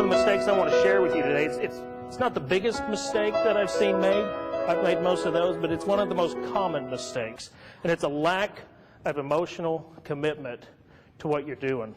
mistakes I want to share with you today. It's not the biggest mistake that I've seen made. I've made most of those, but it's one of the most common mistakes. And it's a lack of emotional commitment to what you're doing.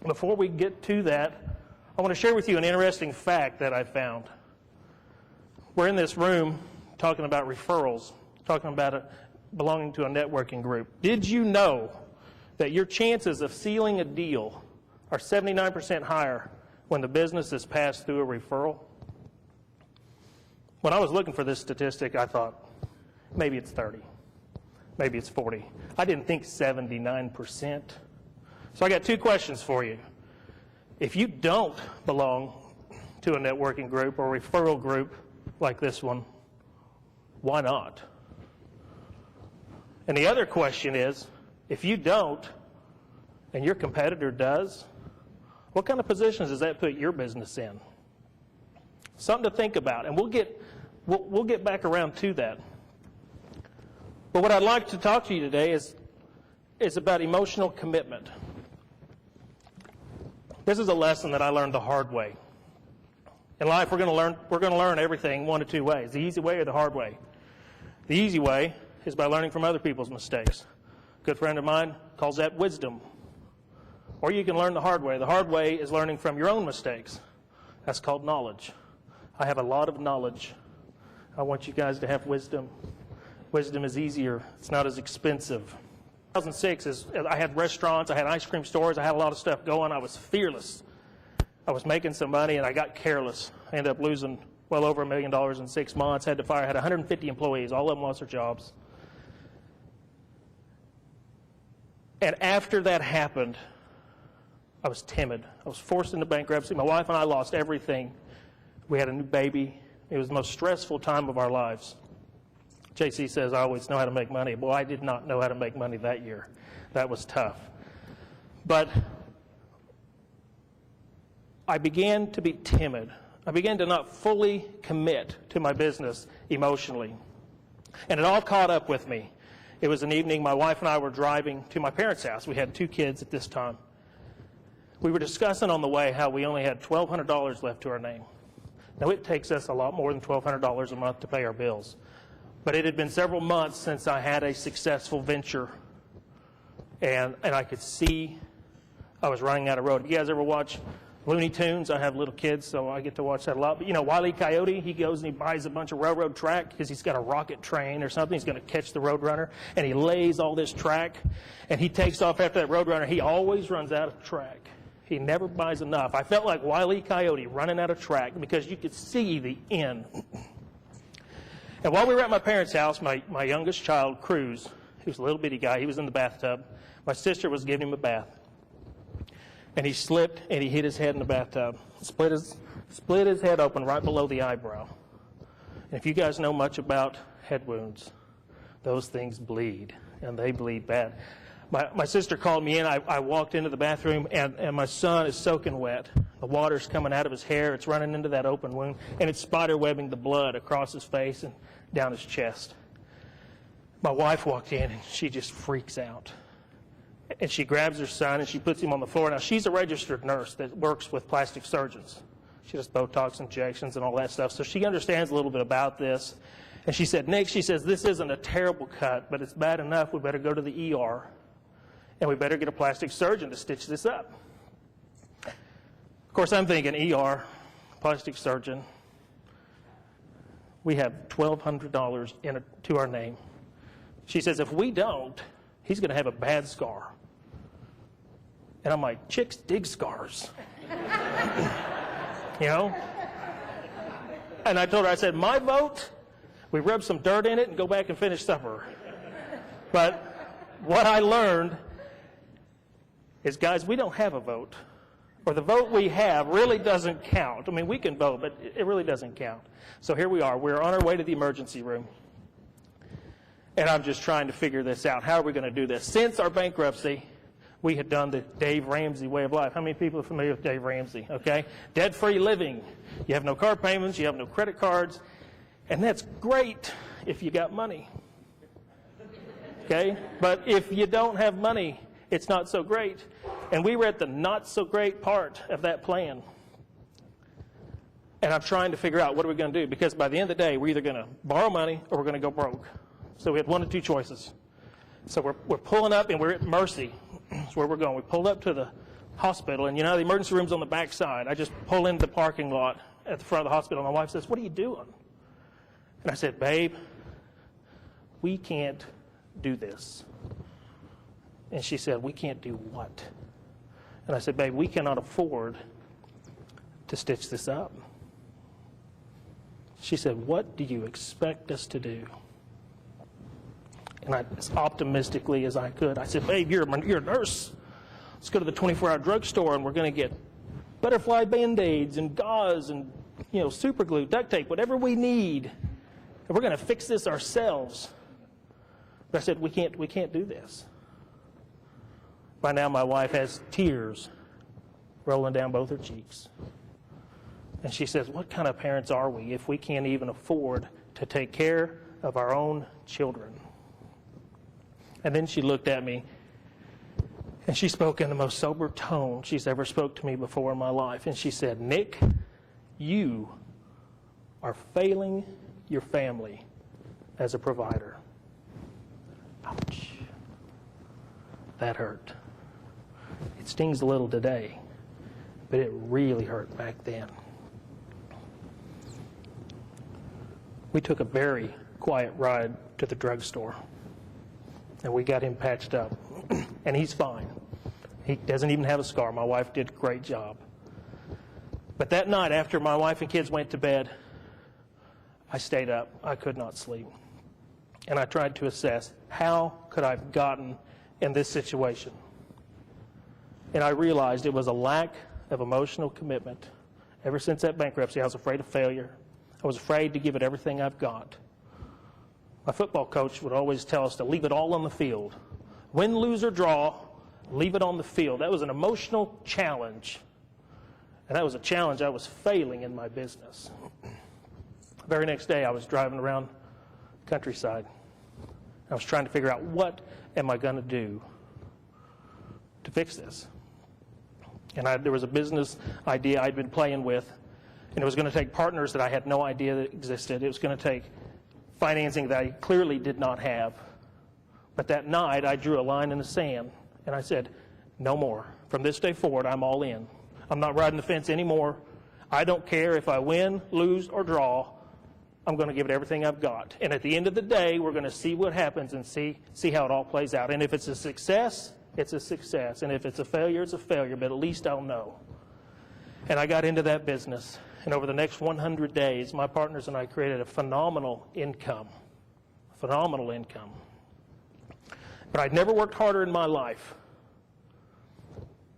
Before we get to that, I want to share with you an interesting fact that I found. We're in this room talking about referrals, talking about belonging to a networking group. Did you know that your chances of sealing a deal are 79% higher when the business is passed through a referral? When I was looking for this statistic, I thought, maybe it's 30, maybe it's 40. I didn't think 79%. So I got two questions for you. If you don't belong to a networking group or referral group like this one, why not? And the other question is, if you don't and your competitor does, what kind of positions does that put your business in? Something to think about, and we'll get back around to that. But what I'd like to talk to you today is about emotional commitment. This is a lesson that I learned the hard way. In life, we're going to learn everything one of two ways: the easy way or the hard way. The easy way is by learning from other people's mistakes. A good friend of mine calls that wisdom. Or you can learn the hard way. The hard way is learning from your own mistakes. That's called knowledge. I have a lot of knowledge. I want you guys to have wisdom. Wisdom is easier. It's not as expensive. 2006, I had restaurants, I had ice cream stores, I had a lot of stuff going. I was fearless. I was making some money, and I got careless. I ended up losing well over $1 million in 6 months. Had to fire. I had 150 employees. All of them lost their jobs. And after that happened, I was timid. I was forced into bankruptcy. My wife and I lost everything. We had a new baby. It was the most stressful time of our lives. JC says, I always know how to make money. Boy, I did not know how to make money that year. That was tough. But I began to be timid. I began to not fully commit to my business emotionally. And it all caught up with me. It was an evening, my wife and I were driving to my parents' house. We had 2 kids at this time. We were discussing on the way how we only had $1,200 left to our name. Now, it takes us a lot more than $1,200 a month to pay our bills. But it had been several months since I had a successful venture, and I could see I was running out of road. You guys ever watch Looney Tunes? I have little kids, so I get to watch that a lot. But you know, Wile E. Coyote, he goes and he buys a bunch of railroad track because he's got a rocket train or something. He's going to catch the roadrunner, and he lays all this track, and he takes off after that roadrunner. He always runs out of track. He never buys enough. I felt like Wile E. Coyote running out of track because you could see the end. And while we were at my parents' house, my youngest child, Cruz, he was a little bitty guy, he was in the bathtub. My sister was giving him a bath. And he slipped and he hit his head in the bathtub. Split his head open right below the eyebrow. And if you guys know much about head wounds, those things bleed, and they bleed bad. My sister called me in. I walked into the bathroom, and my son is soaking wet. The water's coming out of his hair. It's running into that open wound, and it's spiderwebbing the blood across his face and down his chest. My wife walked in, and she just freaks out. And she grabs her son, and she puts him on the floor. Now, she's a registered nurse that works with plastic surgeons. She does Botox injections and all that stuff, so she understands a little bit about this. And she said, Nick, she says, this isn't a terrible cut, but it's bad enough. We better go to the ER. And we better get a plastic surgeon to stitch this up. Of course, I'm thinking ER, plastic surgeon. We have $1,200 to our name. She says, if we don't, he's going to have a bad scar. And I'm like, chicks dig scars. You know? And I told her, I said, my vote, we rub some dirt in it and go back and finish supper. But what I learned is, guys, we don't have a vote. Or the vote we have really doesn't count. I mean, we can vote, but it really doesn't count. So here we are. We're on our way to the emergency room. And I'm just trying to figure this out. How are we going to do this? Since our bankruptcy, we had done the Dave Ramsey way of life. How many people are familiar with Dave Ramsey? Okay? Debt-free living. You have no car payments. You have no credit cards. And that's great if you got money. Okay? But if you don't have money, it's not so great. And we were at the not so great part of that plan. And I'm trying to figure out what are we going to do, because by the end of the day, we're either going to borrow money or we're going to go broke. So we had one of two choices. So we're pulling up, and we're at Mercy. That's where we're going. We pulled up to the hospital, and you know the emergency room's on the back side. I just pull into the parking lot at the front of the hospital. My wife says, "What are you doing?" And I said, "Babe, we can't do this." And she said, "We can't do what?" And I said, "Babe, we cannot afford to stitch this up." She said, "What do you expect us to do?" And I, as optimistically as I could, I said, "Babe, you're a nurse. Let's go to the 24-hour drugstore, and we're going to get butterfly Band-Aids and gauze and, super glue, duct tape, whatever we need, and we're going to fix this ourselves." But I said, we can't do this. By now, my wife has tears rolling down both her cheeks. And she says, "What kind of parents are we if we can't even afford to take care of our own children?" And then she looked at me, and she spoke in the most sober tone she's ever spoke to me before in my life. And she said, "Nick, you are failing your family as a provider." Ouch. That hurt. It stings a little today, but it really hurt back then. We took a very quiet ride to the drugstore, and we got him patched up, and he's fine. He doesn't even have a scar. My wife did a great job. But that night, after my wife and kids went to bed, I stayed up. I could not sleep. And I tried to assess, how could I have gotten in this situation? And I realized it was a lack of emotional commitment. Ever since that bankruptcy, I was afraid of failure. I was afraid to give it everything I've got. My football coach would always tell us to leave it all on the field. Win, lose, or draw, leave it on the field. That was an emotional challenge. And that was a challenge I was failing in my business. The very next day, I was driving around the countryside. I was trying to figure out, what am I going to do to fix this? And there was a business idea I'd been playing with, and it was going to take partners that I had no idea that existed. It was going to take financing that I clearly did not have. But that night, I drew a line in the sand, and I said, "No more. From this day forward, I'm all in. I'm not riding the fence anymore. I don't care if I win, lose, or draw. I'm going to give it everything I've got. And at the end of the day, we're going to see what happens and see how it all plays out. And if it's a success, it's a success. And if it's a failure, it's a failure. But at least I'll know." And I got into that business. And over the next 100 days, my partners and I created a phenomenal income. Phenomenal income. But I'd never worked harder in my life.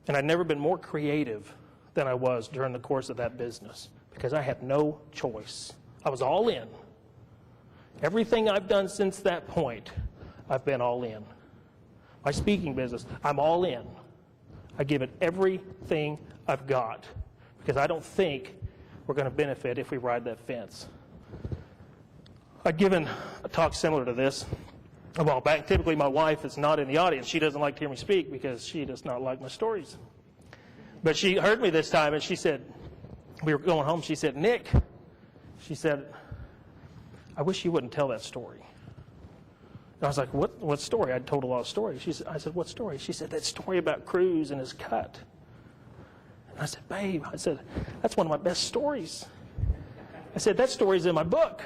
And I'd never been more creative than I was during the course of that business, because I had no choice. I was all in. Everything I've done since that point, I've been all in. My speaking business, I'm all in. I give it everything I've got, because I don't think we're going to benefit if we ride that fence. I'd given a talk similar to this a while back. Typically, my wife is not in the audience. She doesn't like to hear me speak because she does not like my stories. But she heard me this time, and she said, we were going home, she said, "Nick," she said, "I wish you wouldn't tell that story." And I was like, what story? I'd told a lot of stories. I said, "What story?" She said, "That story about Cruz and his cut." And I said, "Babe," I said, "that's one of my best stories." I said, "That story's in my book."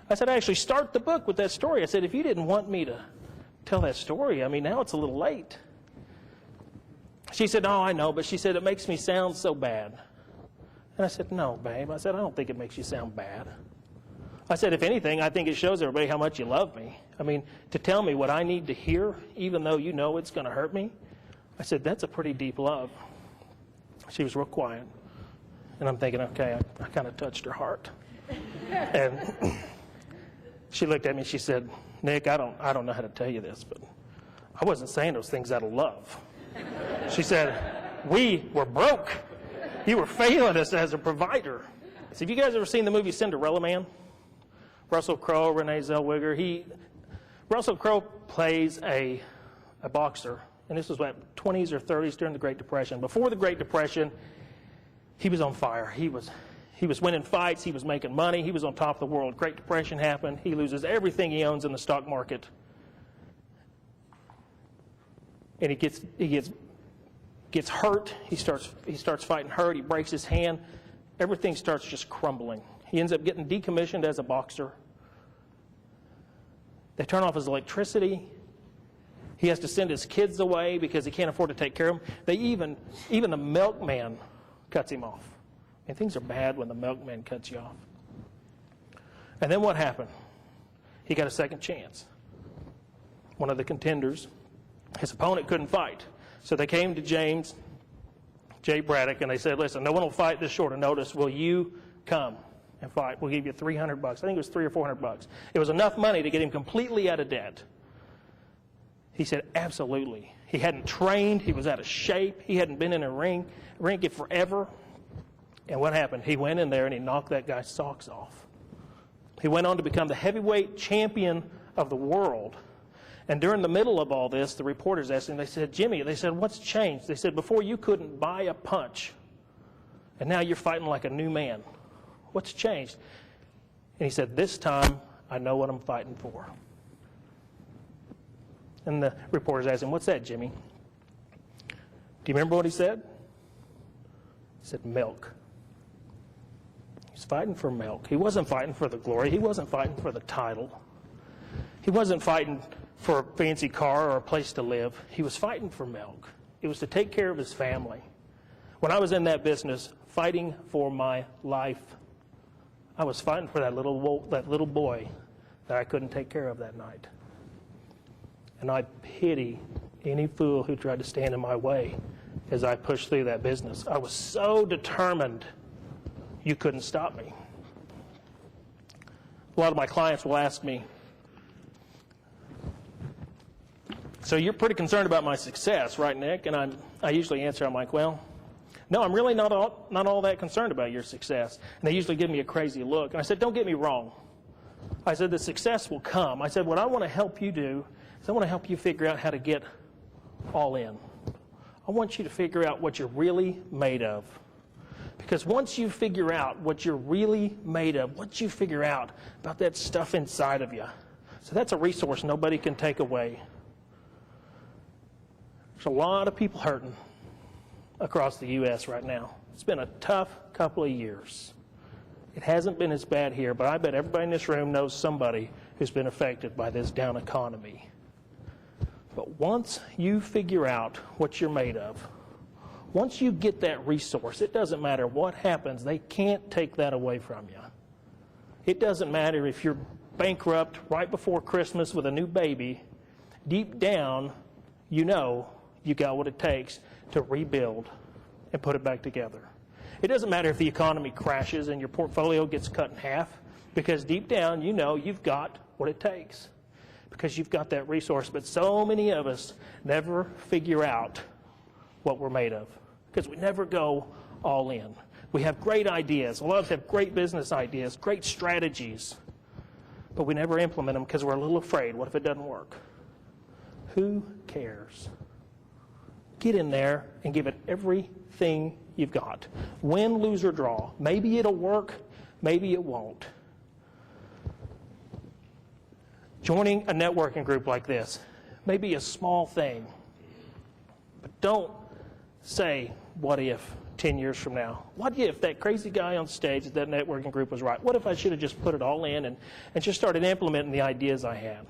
I said, "I actually start the book with that story." I said, "If you didn't want me to tell that story, now it's a little late." She said, "Oh, I know," but she said, "It makes me sound so bad." And I said, "No, babe." I said, "I don't think it makes you sound bad." I said, "If anything, I think it shows everybody how much you love me. To tell me what I need to hear, even though you know it's going to hurt me." I said, "That's a pretty deep love." She was real quiet. And I'm thinking, okay, I kind of touched her heart. And she looked at me and she said, "Nick, I don't know how to tell you this, but I wasn't saying those things out of love." She said, "We were broke. You were failing us as a provider." So have you guys ever seen the movie Cinderella Man? Russell Crowe, Renee Zellweger. Russell Crowe plays a boxer, and this was what, 20s or 30s during the Great Depression. Before the Great Depression, he was on fire. He was He was winning fights. He was making money. He was on top of the world. Great Depression happened. He loses everything he owns in the stock market. And he gets hurt. He starts fighting hurt. He breaks his hand. Everything starts just crumbling. He ends up getting decommissioned as a boxer. They turn off his electricity. He has to send his kids away because he can't afford to take care of them. Even the milkman cuts him off. And things are bad when the milkman cuts you off. And then what happened? He got a second chance. One of the contenders, his opponent couldn't fight. So they came to Jay Braddock, and they said, listen, no one will fight this short of notice. Will you come and fight? We'll give you $300. I think it was $300 or $400. It was enough money to get him completely out of debt. He said, absolutely. He hadn't trained. He was out of shape. He hadn't been in a ring forever. And what happened? He went in there and he knocked that guy's socks off. He went on to become the heavyweight champion of the world. And during the middle of all this, the reporters asked him, they said, Jimmy, they said, what's changed? They said, before you couldn't buy a punch, and now you're fighting like a new man. What's changed? And he said, this time I know what I'm fighting for. And the reporters asked him, what's that, Jimmy? Do you remember what he said? He said, milk. He's fighting for milk. He wasn't fighting for the glory. He wasn't fighting for the title. He wasn't fighting for a fancy car or a place to live. He was fighting for milk. It was to take care of his family. When I was in that business, fighting for my life, I was fighting for that little boy that I couldn't take care of that night. And I pity any fool who tried to stand in my way as I pushed through that business. I was so determined, you couldn't stop me. A lot of my clients will ask me, so you're pretty concerned about my success, right, Nick? And I usually answer, I'm like, well, no, I'm really not all that concerned about your success. And they usually give me a crazy look. And I said, don't get me wrong. I said, the success will come. I said, what I want to help you do is I want to help you figure out how to get all in. I want you to figure out what you're really made of. Because once you figure out what you're really made of, once you figure out about that stuff inside of you, so that's a resource nobody can take away. There's a lot of people hurting across the U.S. right now. It's been a tough couple of years. It hasn't been as bad here, but I bet everybody in this room knows somebody who's been affected by this down economy. But once you figure out what you're made of, once you get that resource, it doesn't matter what happens. They can't take that away from you. It doesn't matter if you're bankrupt right before Christmas with a new baby. Deep down, you know you got what it takes to rebuild and put it back together. It doesn't matter if the economy crashes and your portfolio gets cut in half, because deep down you know you've got what it takes, because you've got that resource. But so many of us never figure out what we're made of, because we never go all in. We have great ideas. A lot of us have great business ideas, great strategies, but we never implement them because we're a little afraid. What if it doesn't work? Who cares? Get in there and give it everything you've got. Win, lose, or draw. Maybe it'll work, maybe it won't. Joining a networking group like this may be a small thing, but don't say, what if 10 years from now? What if that crazy guy on stage at that networking group was right? What if I should have just put it all in and just started implementing the ideas I had?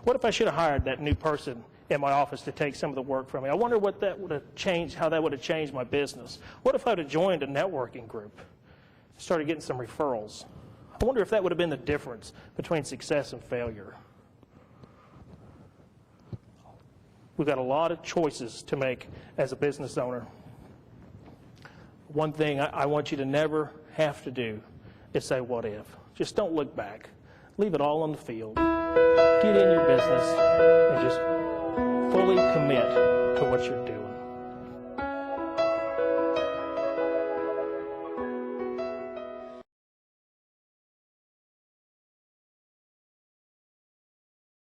What if I should have hired that new person in my office to take some of the work from me? I wonder what that would have changed, how that would have changed my business. What if I would have joined a networking group, started getting some referrals? I wonder if that would have been the difference between success and failure. We've got a lot of choices to make as a business owner. One thing I want you to never have to do is say, what if? Just don't look back. Leave it all on the field. Get in your business and just fully commit to what you're doing.